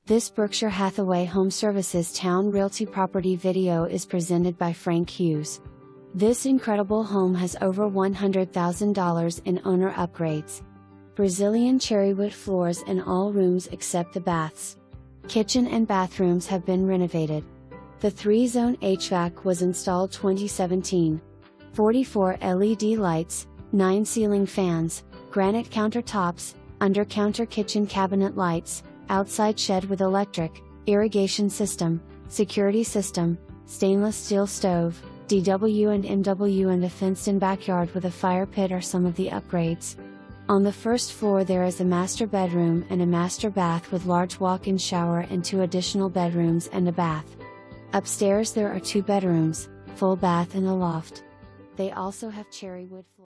This Berkshire Hathaway HomeServices Towne Realty property video is presented by Frank Hughes. This incredible home has over $100,000 in owner upgrades. Brazilian cherrywood floors in all rooms except the baths. Kitchen and bathrooms have been renovated. The 3-zone HVAC was installed 2017. 44 LED lights, 9 ceiling fans, granite countertops, under-counter kitchen cabinet lights, outside shed with electric, irrigation system, security system, stainless steel stove, DW and MW, and a fenced-in backyard with a fire pit are some of the upgrades. On the first floor there is a master bedroom and a master bath with large walk-in shower and 2 additional bedrooms and a bath. Upstairs there are 2 bedrooms, full bath and a loft. They also have cherrywood floors.